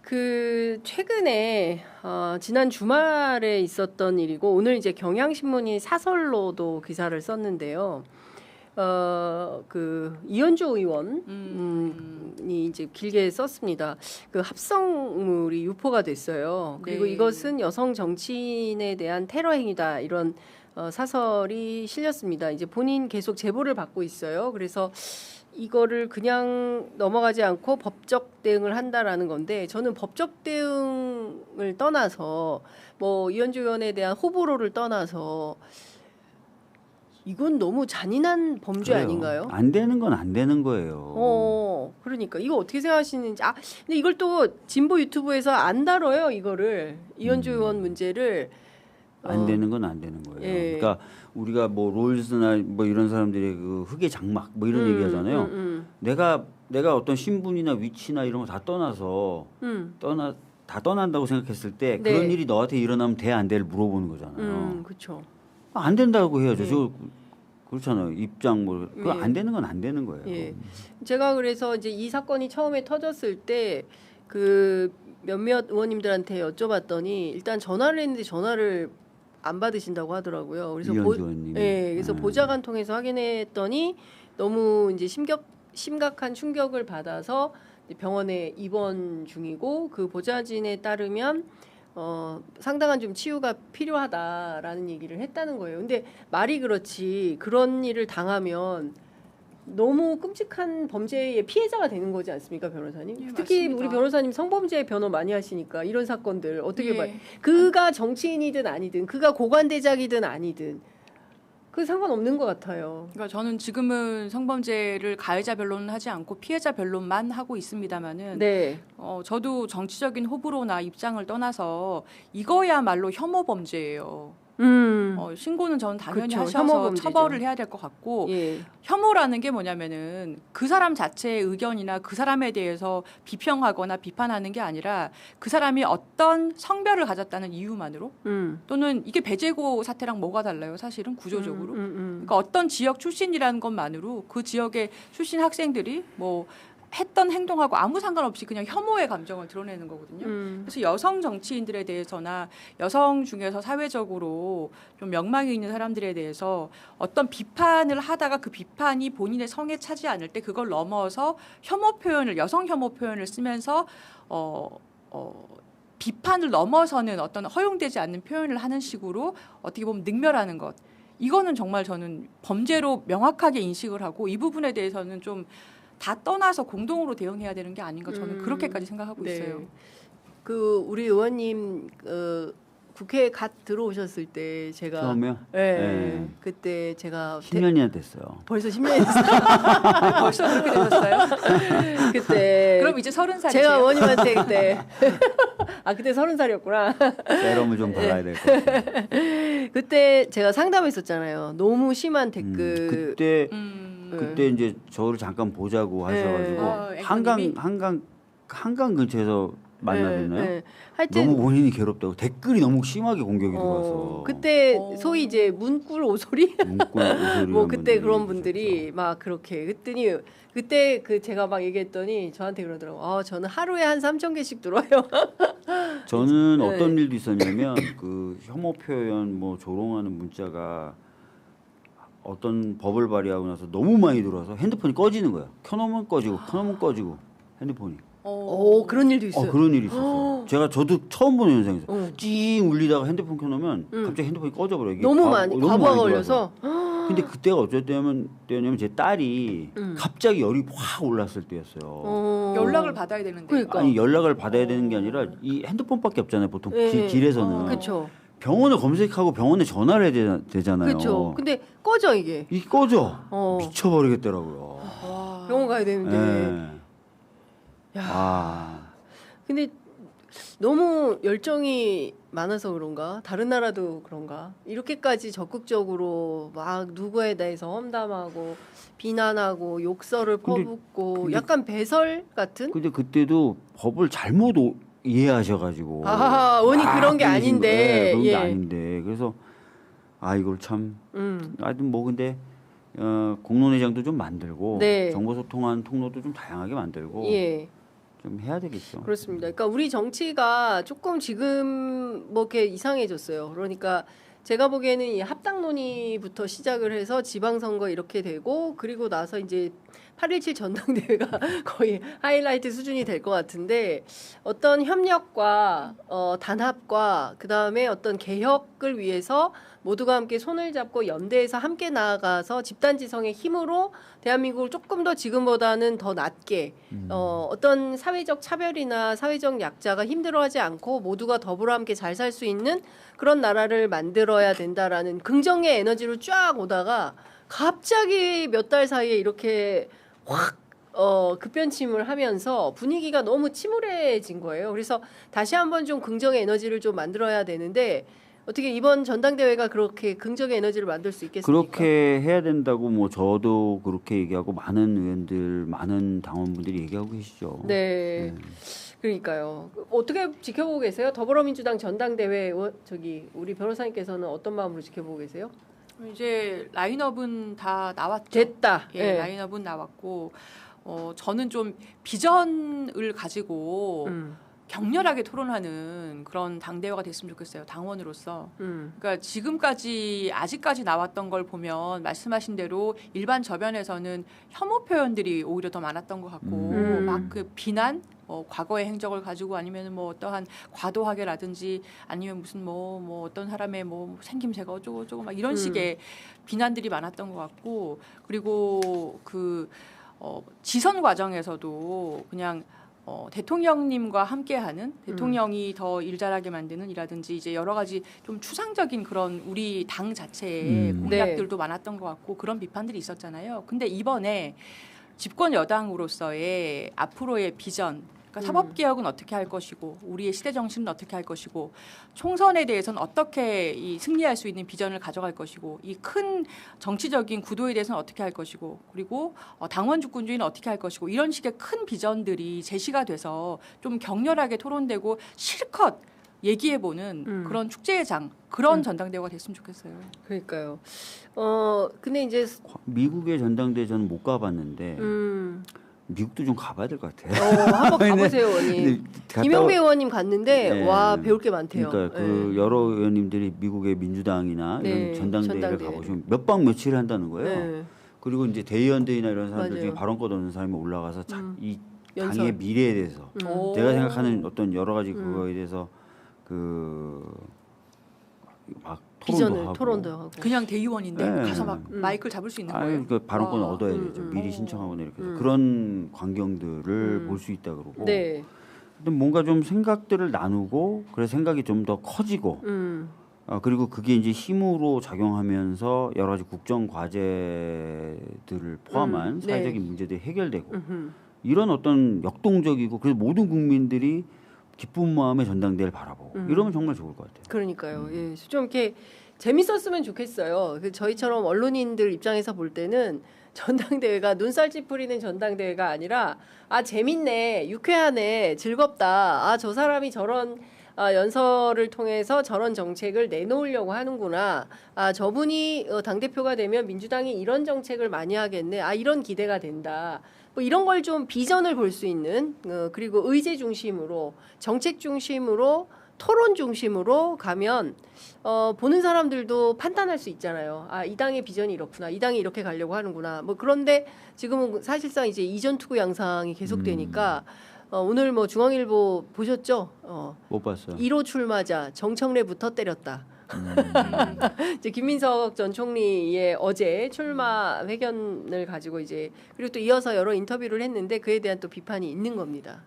그 최근에 지난 주말에 있었던 일이고 오늘 이제 경향신문이 사설로도 기사를 썼는데요. 그 이현주 의원이 이제 길게 썼습니다. 그 합성물이 유포가 됐어요. 그리고 네. 이것은 여성 정치인에 대한 테러 행위다 이런 사설이 실렸습니다. 이제 본인 계속 제보를 받고 있어요. 그래서 이거를 그냥 넘어가지 않고 법적 대응을 한다라는 건데 저는 법적 대응을 떠나서 뭐 이현주 의원에 대한 호불호를 떠나서 이건 너무 잔인한 범죄 그래요. 아닌가요? 안 되는 건 안 되는 거예요. 그러니까 이거 어떻게 생각하시는지. 근데 이걸 또 진보 유튜브에서 안 다뤄요. 이거를 이현주 의원 문제를. 안 되는 건 안 되는 거예요. 예. 그러니까 우리가 뭐 롤스나 뭐 이런 사람들의 그 흑의 장막 뭐 이런 얘기하잖아요. 내가 어떤 신분이나 위치나 이런 거 다 떠나서 다 떠난다고 생각했을 때 네. 그런 일이 너한테 일어나면 돼 안 돼를 물어보는 거잖아요. 그렇죠. 안 된다고 해야죠. 네. 저 그렇잖아요. 입장 뭐 그거 예. 안 되는 건 안 되는 거예요. 예. 제가 그래서 이제 이 사건이 처음에 터졌을 때 그 몇몇 의원님들한테 여쭤봤더니 일단 전화를 했는데 전화를 안 받으신다고 하더라고요. 그래서 이현주 의원님이. 예, 그래서 보좌관 통해서 확인했더니 너무 이제 심각한 충격을 받아서 병원에 입원 중이고 그 보좌진에 따르면 상당한 좀 치유가 필요하다라는 얘기를 했다는 거예요. 근데 말이 그렇지 그런 일을 당하면 너무 끔찍한 범죄의 피해자가 되는 거지 않습니까, 변호사님? 예, 특히 맞습니다. 우리 변호사님 성범죄 변호 많이 하시니까 이런 사건들 어떻게 예. 봐요? 그가 정치인이든 아니든 그가 고관대작이든 아니든 그 상관없는 것 같아요. 그러니까 저는 지금은 성범죄를 가해자 변론은 하지 않고 피해자 변론만 하고 있습니다만은 네. 저도 정치적인 호불호나 입장을 떠나서 이거야말로 혐오 범죄예요. 신고는 저는 당연히 그쵸, 하셔서 혐오 범죄죠. 처벌을 해야 될 것 같고 예. 혐오라는 게 뭐냐면은 그 사람 자체의 의견이나 그 사람에 대해서 비평하거나 비판하는 게 아니라 그 사람이 어떤 성별을 가졌다는 이유만으로 또는 이게 배제고 사태랑 뭐가 달라요? 사실은 구조적으로. 그러니까 어떤 지역 출신이라는 것만으로 그 지역의 출신 학생들이 뭐 했던 행동하고 아무 상관없이 그냥 혐오의 감정을 드러내는 거거든요. 그래서 여성 정치인들에 대해서나 여성 중에서 사회적으로 좀 명망이 있는 사람들에 대해서 어떤 비판을 하다가 그 비판이 본인의 성에 차지 않을 때 그걸 넘어서 혐오 표현을 여성 혐오 표현을 쓰면서 비판을 넘어서는 어떤 허용되지 않는 표현을 하는 식으로 어떻게 보면 능멸하는 것. 이거는 정말 저는 범죄로 명확하게 인식을 하고 이 부분에 대해서는 좀 다 떠나서 공동으로 대응해야 되는 게 아닌가 저는 그렇게까지 생각하고 네. 있어요. 그 우리 의원님 국회에 갓 들어오셨을 때 제가 처음에요? 예, 네. 그때 제가 10년이나 됐어요. 벌써 10년이 됐어요. 벌써 그렇게 되셨어요? 그때 그럼 이제 30살이세요? 제가 의원님한테 그때 그때 30살이었구나. 세럼을 좀 발라야 될 것 같아요. 그때 제가 상담했었잖아요. 너무 심한 댓글. 그때 이제 저를 잠깐 보자고 하셔가지고 한강 근처에서 만나뵀나요? 네. 하여튼 너무 본인이 괴롭다고 댓글이 너무 심하게 공격이 들어와서 그때 소위 이제 문꿀 오소리 문구 오소리 뭐 그때 분들이 그런 분들이 계셨죠. 막 그렇게 그랬더니 그때 그 제가 막 얘기했더니 저한테 그러더라고. 저는 하루에 한 3,000개씩 들어와요. 저는 네. 어떤 일도 있었냐면 그 혐오 표현 뭐 조롱하는 문자가 어떤 법을 발의하고 나서 너무 많이 들어와서 핸드폰이 꺼지는 거야. 켜놓으면 꺼지고 켜놓으면 꺼지고 핸드폰이. 그런 일도 있어요. 그런 일이 있었어요. 저도 처음 보는 현상이죠. 찡 울리다가 핸드폰 켜놓으면 갑자기 핸드폰이 꺼져버려요. 이게 너무 많이 과부하가 들어와서. 걸려서. 근데 그때가 어쩔 때냐면 제 딸이 갑자기 열이 확 올랐을 때였어요. 연락을 받아야 되는데. 그러니까. 아니 연락을 받아야 되는 게 아니라 이 핸드폰밖에 없잖아요. 보통 네. 길에서는. 그렇죠. 병원을 검색하고 병원에 전화를 해야 되잖아요. 그렇죠. 근데 꺼져 이게. 이 꺼져. 어. 미쳐버리겠더라고요. 병원 가야 되는데. 네. 야. 근데 너무 열정이 많아서 그런가? 다른 나라도 그런가? 이렇게까지 적극적으로 막 누구에 대해서 험담하고 비난하고 욕설을 퍼붓고 약간 배설 같은? 근데 그때도 법을 잘못 이해하셔가지고. 원이 그런 게 아닌데. 그런 게 아닌데. 그래서 이걸 참. 하여튼 뭐 근데 공론회장도 좀 만들고 네. 정보소통한 통로도 좀 다양하게 만들고. 예. 좀 해야 되겠죠. 그렇습니다. 그러니까 우리 정치가 조금 지금 뭐 이렇게 이상해졌어요. 그러니까 제가 보기에는 이 합당 논의부터 시작을 해서 지방선거 이렇게 되고 그리고 나서 이제 8.17 전당대회가 거의 하이라이트 수준이 될 것 같은데 어떤 협력과 단합과 그다음에 어떤 개혁을 위해서 모두가 함께 손을 잡고 연대해서 함께 나아가서 집단지성의 힘으로 대한민국을 조금 더 지금보다는 더 낮게 어떤 사회적 차별이나 사회적 약자가 힘들어하지 않고 모두가 더불어 함께 잘 살 수 있는 그런 나라를 만들어야 된다라는 긍정의 에너지로 쫙 오다가 갑자기 몇 달 사이에 이렇게 확 급변침을 하면서 분위기가 너무 침울해진 거예요. 그래서 다시 한번 좀 긍정의 에너지를 좀 만들어야 되는데 어떻게 이번 전당대회가 그렇게 긍정의 에너지를 만들 수 있겠습니까? 그렇게 해야 된다고 뭐 저도 그렇게 얘기하고 많은 의원들, 많은 당원분들이 얘기하고 계시죠. 네. 그러니까요. 어떻게 지켜보고 계세요? 더불어민주당 전당대회 저기 우리 변호사님께서는 어떤 마음으로 지켜보고 계세요? 이제 라인업은 다 나왔죠. 됐다. 예, 네. 라인업은 나왔고 저는 좀 비전을 가지고 격렬하게 토론하는 그런 당대회가 됐으면 좋겠어요. 당원으로서. 그러니까 지금까지 아직까지 나왔던 걸 보면 말씀하신 대로 일반 저변에서는 혐오 표현들이 오히려 더 많았던 것 같고 막 그 비난 과거의 행적을 가지고 아니면 뭐 어떠한 과도하게라든지 아니면 무슨 뭐 어떤 사람의 뭐 생김새가 어쩌고 막 이런 식의 비난들이 많았던 것 같고 그리고 그 지선 과정에서도 그냥 대통령님과 함께하는 대통령이 더 일 잘하게 만드는 이라든지 이제 여러 가지 좀 추상적인 그런 우리 당 자체의 공약들도 많았던 것 같고 그런 비판들이 있었잖아요. 근데 이번에 집권 여당으로서의 앞으로의 비전, 그러니까 사법개혁은 어떻게 할 것이고 우리의 시대 정신은 어떻게 할 것이고 총선에 대해서는 어떻게 이 승리할 수 있는 비전을 가져갈 것이고 이 큰 정치적인 구도에 대해서는 어떻게 할 것이고 그리고 당원 주권주의는 어떻게 할 것이고 이런 식의 큰 비전들이 제시가 돼서 좀 격렬하게 토론되고 실컷 얘기해보는 그런 축제의 장 그런 전당대회가 됐으면 좋겠어요. 그러니까요. 근데 이제 미국의 전당대회 저는 못 가봤는데 미국도 좀 가봐야 될 것 같아요. 한번 가보세요, 의원님. 김영배 의원님 갔는데 네. 와 배울 게 많대요. 그러니까 그 여러 의원님들이 미국의 민주당이나 이런 전당대회를 가보시면 몇 박 며칠 한다는 거예요. 그리고 이제 대의원들이나 이런 사람들 중에 발언권 얻는 사람이 올라가서 이 당의 미래에 대해서 내가 생각하는 어떤 여러 가지 그거에 대해서 그 막 토론도 하고 그냥 대의원인데 가서 막 마이크를 잡을 수 있는 거예요. 그 발언권 얻어야 되죠. 미리 신청하거나 이렇게 해서 그런 광경들을 볼 수 있다 그러고. 네. 근데 뭔가 좀 생각들을 나누고 그래서 생각이 좀 더 커지고 그리고 그게 이제 힘으로 작용하면서 여러 가지 국정 과제들을 포함한 사회적인 문제들이 해결되고 이런 어떤 역동적이고 그래서 모든 국민들이 기쁜 마음에 전당대회를 바라보고 이러면 정말 좋을 것 같아요. 그러니까요. 예, 좀 이렇게 재밌었으면 좋겠어요. 저희처럼 언론인들 입장에서 볼 때는 전당대회가 눈살 찌푸리는 전당대회가 아니라 재밌네, 유쾌하네, 즐겁다. 저 사람이 저런 연설을 통해서 저런 정책을 내놓으려고 하는구나. 저분이 당대표가 되면 민주당이 이런 정책을 많이 하겠네. 이런 기대가 된다. 뭐 이런 걸 좀 비전을 볼 수 있는 그리고 의제 중심으로 정책 중심으로 토론 중심으로 가면 보는 사람들도 판단할 수 있잖아요. 이 당의 비전이 이렇구나. 이 당이 이렇게 가려고 하는구나. 뭐 그런데 지금은 사실상 이제 이전 투구 양상이 계속되니까 오늘 뭐 중앙일보 보셨죠? 못 봤어요. 1호 출마자 정청래부터 때렸다. 이제 김민석 전 총리의 어제 출마 회견을 가지고 이제 그리고 또 이어서 여러 인터뷰를 했는데 그에 대한 또 비판이 있는 겁니다.